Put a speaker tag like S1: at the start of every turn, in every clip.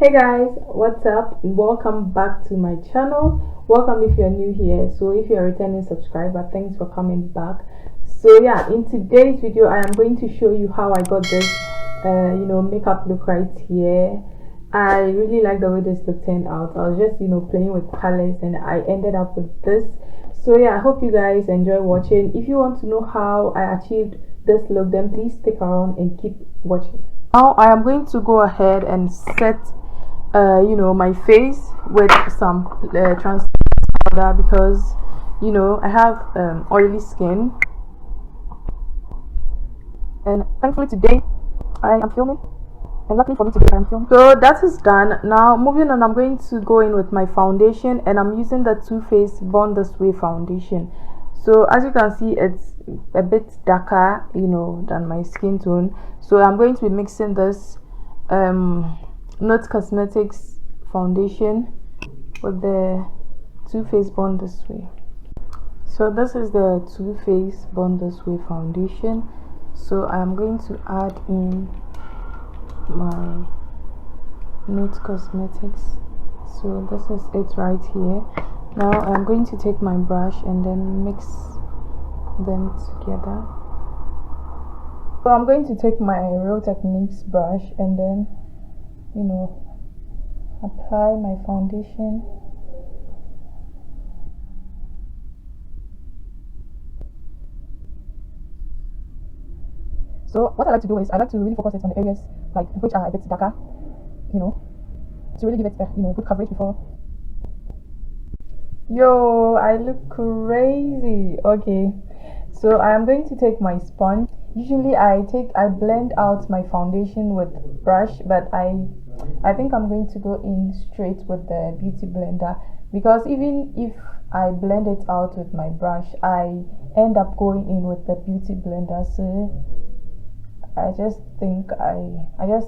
S1: Hey guys, what's up? Welcome back to my channel. Welcome if you're new here. So if you're a returning subscriber, thanks for coming back. So yeah, in today's video I am going to show you how I got this makeup look right here. I really like the way this look turned out. I was just playing with colors and I ended up with this. So yeah, I hope you guys enjoy watching. If you want to know how I achieved this look, then please stick around and keep watching. Now I am going to go ahead and set my face with some translucent powder because I have oily skin, and thankfully today I am filming, and luckily for me today I am filming. So that is done. Now moving on, I'm going to go in with my foundation, and I'm using the Too Faced Born This Way foundation. So as you can see, it's a bit darker than my skin tone, so I'm going to be mixing this Not Cosmetics foundation with the Too Faced Born This Way. So this is the Too Faced Born This Way foundation. So I'm going to add in my Not Cosmetics. So this is it right here. Now I'm going to take my brush and then mix them together. So I'm going to take my Real Techniques brush and then apply my foundation. So what I like to do is I like to really focus it on the areas like which are a bit darker, to really give it good coverage before. Yo, I look crazy. Okay, so I am going to take my sponge. Usually I blend out my foundation with brush, but I think I'm going to go in straight with the beauty blender, because even if I blend it out with my brush, I end up going in with the beauty blender. So I just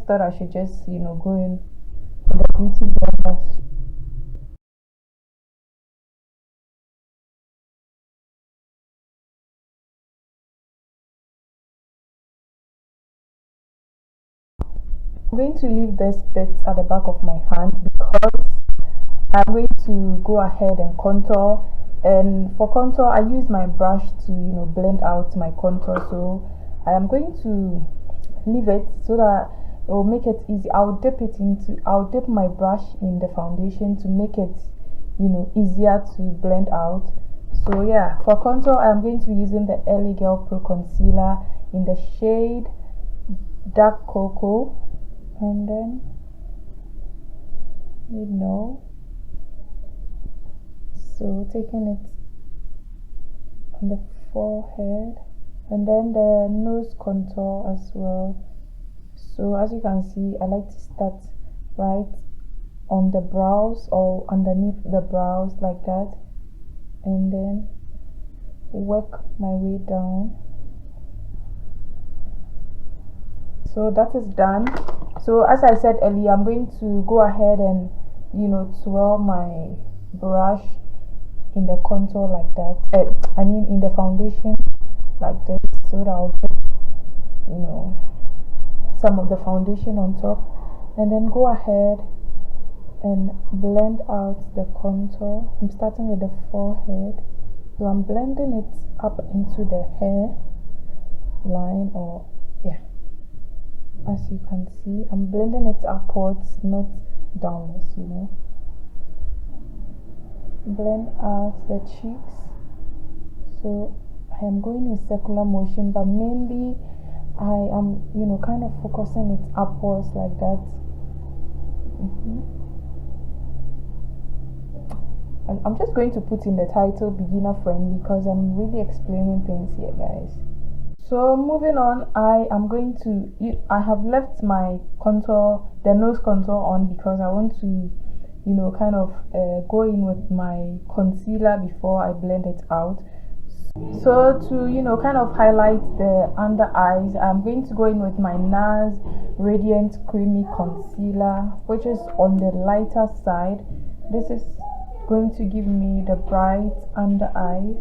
S1: thought I should just go in with the beauty blender. I'm going to leave this bit at the back of my hand because I'm going to go ahead and contour, and for contour I use my brush to blend out my contour. So I am going to leave it so that it will make it easy. I'll dip my brush in the foundation to make it easier to blend out. So yeah, for contour I'm going to be using the LA Girl Pro Concealer in the shade Dark Cocoa, and then so taking it on the forehead and then the nose contour as well. So as you can see, I like to start right on the brows or underneath the brows like that, and then work my way down. So that is done. So as I said earlier, I'm going to go ahead and twirl my brush in the contour like that. I mean in the foundation like this, so that I'll get some of the foundation on top, and then go ahead and blend out the contour. I'm starting with the forehead, so I'm blending it up into the hair line, or yeah, as you can see I'm blending it upwards, not downwards. Blend out the cheeks. So I am going in circular motion, but mainly I am kind of focusing it upwards like that. And I'm just going to put in the title beginner friendly because I'm really explaining things here, guys. So moving on, I have left my contour, the nose contour on, because I want to kind of go in with my concealer before I blend it out. So to kind of highlight the under eyes, I'm going to go in with my Nars Radiant Creamy Concealer, which is on the lighter side. This is going to give me the bright under eyes.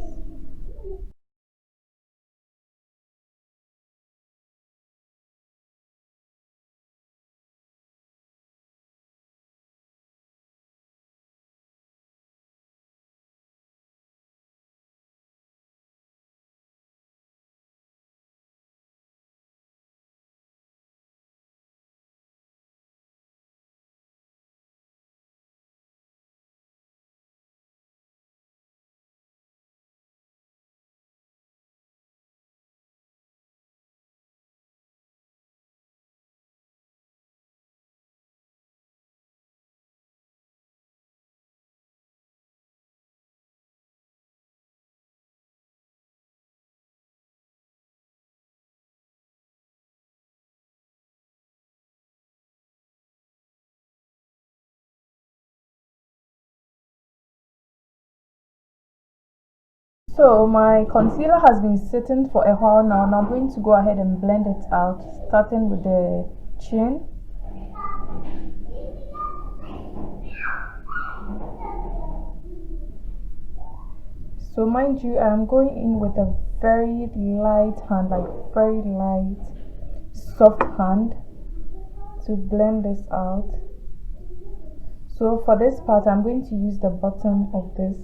S1: So my concealer has been sitting for a while now, and I'm going to go ahead and blend it out, starting with the chin. So mind you, I'm going in with a very light hand, like very light, soft hand, to blend this out. So for this part, I'm going to use the bottom of this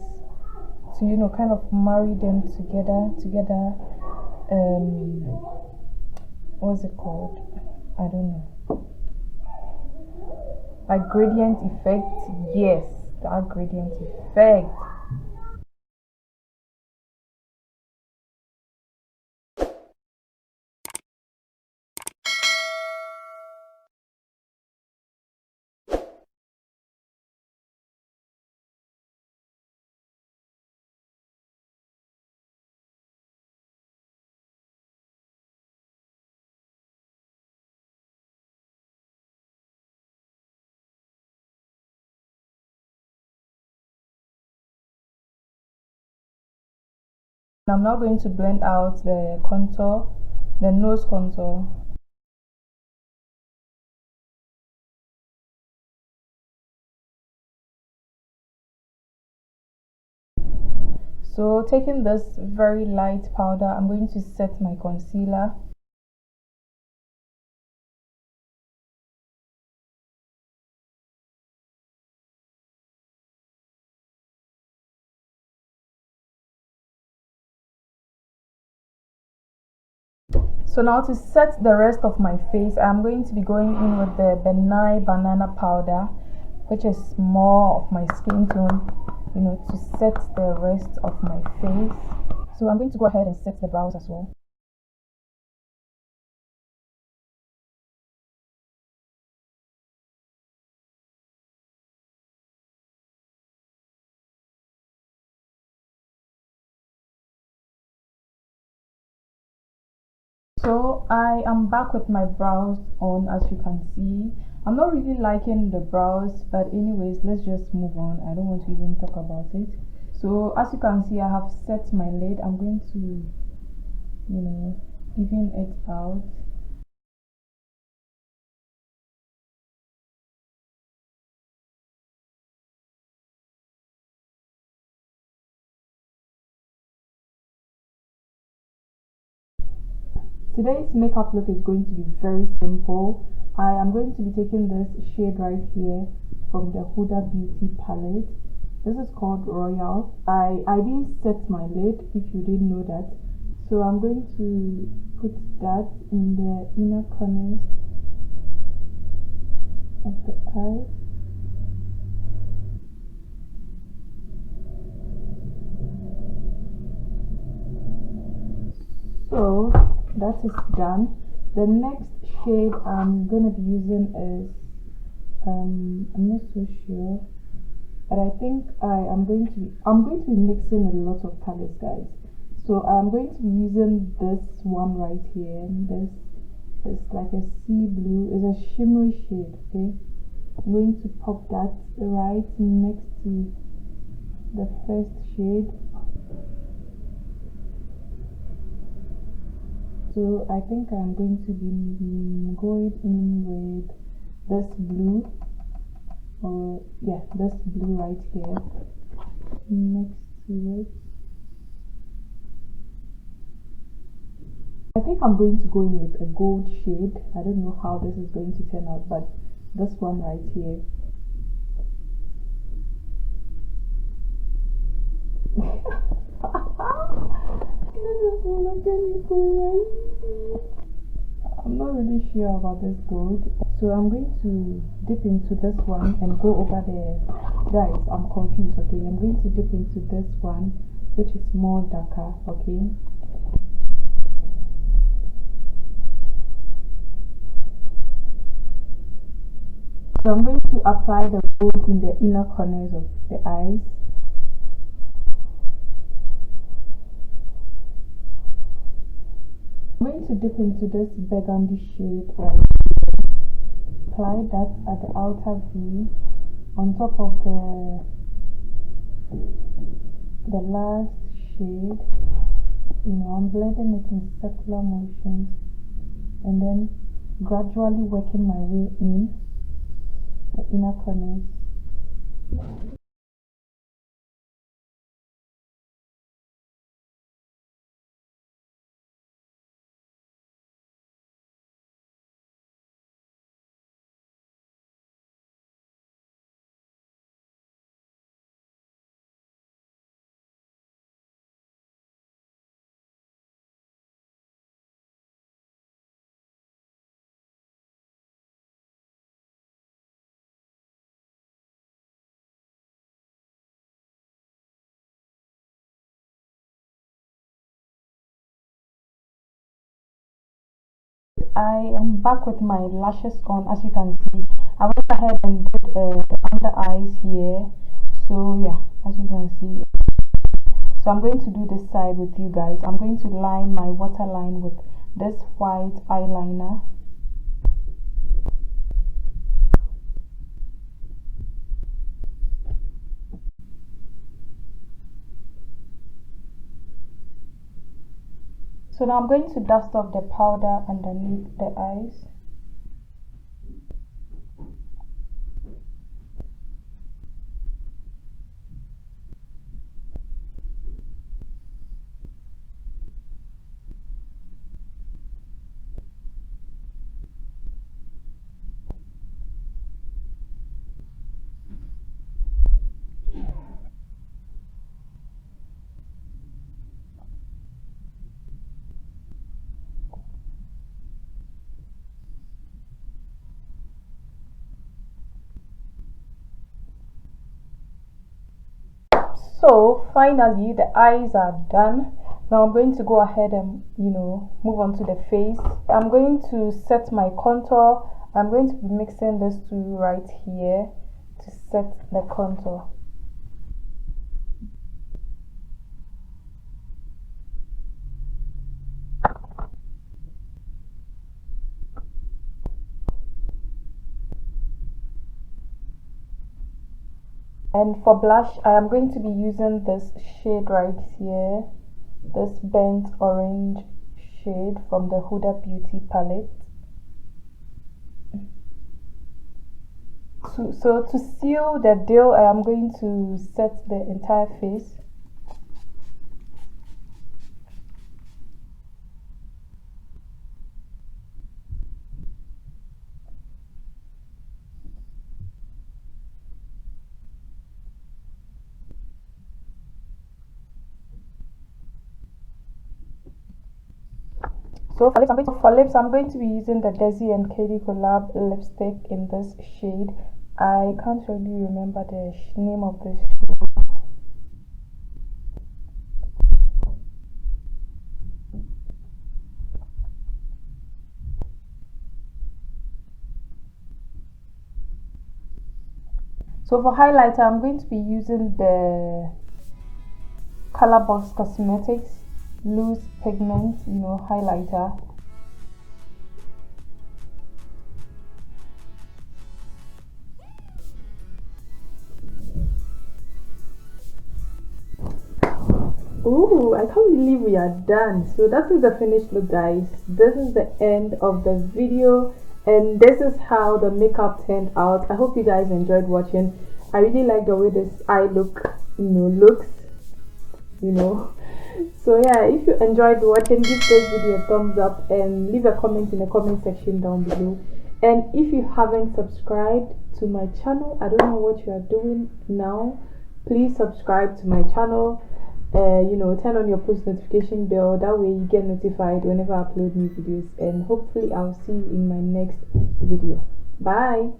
S1: to kind of marry them together. What's it called? I don't know. Like gradient effect. Yes, that gradient effect. I'm now going to blend out the contour, the nose contour. So taking this very light powder, I'm going to set my concealer. So now to set the rest of my face, I'm going to be going in with the benign banana powder, which is more of my skin tone, to set the rest of my face. So I'm going to go ahead and set the brows as well. So I am back with my brows on, as you can see. I'm not really liking the brows, but anyways, let's just move on. I don't want to even talk about it. So as you can see, I have set my lid. I'm going to even it out. Today's makeup look is going to be very simple. I am going to be taking this shade right here from the Huda Beauty palette. This is called Royal. I didn't set my lid, if you didn't know that. So I'm going to put that in the inner corners of the eye. So that is done. The next shade I'm gonna be using is I'm not so sure, but I think I'm going to be mixing a lot of colors, guys. So I'm going to be using this one right here. This is like a sea blue. It's a shimmery shade. Okay, I'm going to pop that right next to the first shade. So I think I'm going to be going in with this blue, or yeah, this blue right here next to it. I think I'm going to go in with a gold shade. I don't know how this is going to turn out, but this one right here. I'm not really sure about this gold, so I'm going to dip into this one and go over there. Guys, I'm confused. Okay, I'm going to dip into this one, which is more darker. Okay, so I'm going to apply the gold in the inner corners of the eyes. I'm going to dip into this burgundy shade right here. Apply that at the outer V on top of the last shade. I'm blending it in circular motions and then gradually working my way in the inner corners. I am back with my lashes on. As you can see, I went ahead and did the under eyes here. So yeah, as you can see, so I'm going to do this side with you guys. I'm going to line my waterline with this white eyeliner. So now I'm going to dust off the powder underneath the eyes. So finally the eyes are done. Now I'm going to go ahead and move on to the face. I'm going to set my contour. I'm going to be mixing this two right here to set the contour. And for blush, I am going to be using this shade right here, this burnt orange shade from the Huda Beauty palette. So to seal the deal, I am going to set the entire face. So for lips, I'm going to be using the Desi and Katie collab lipstick in this shade. I can't really remember the name of this shade. So for highlighter, I'm going to be using the Colorbox Cosmetics loose pigment, highlighter. Ooh, I can't believe we are done. So that is the finished look, guys. This is the end of the video and this is how the makeup turned out. I hope you guys enjoyed watching. I really like the way this eye look looks. So yeah, if you enjoyed watching, give this video a thumbs up and leave a comment in the comment section down below. And if you haven't subscribed to my channel, I don't know what you are doing now, please subscribe to my channel. Turn on your post notification bell, that way you get notified whenever I upload new videos. And hopefully I'll see you in my next video. Bye.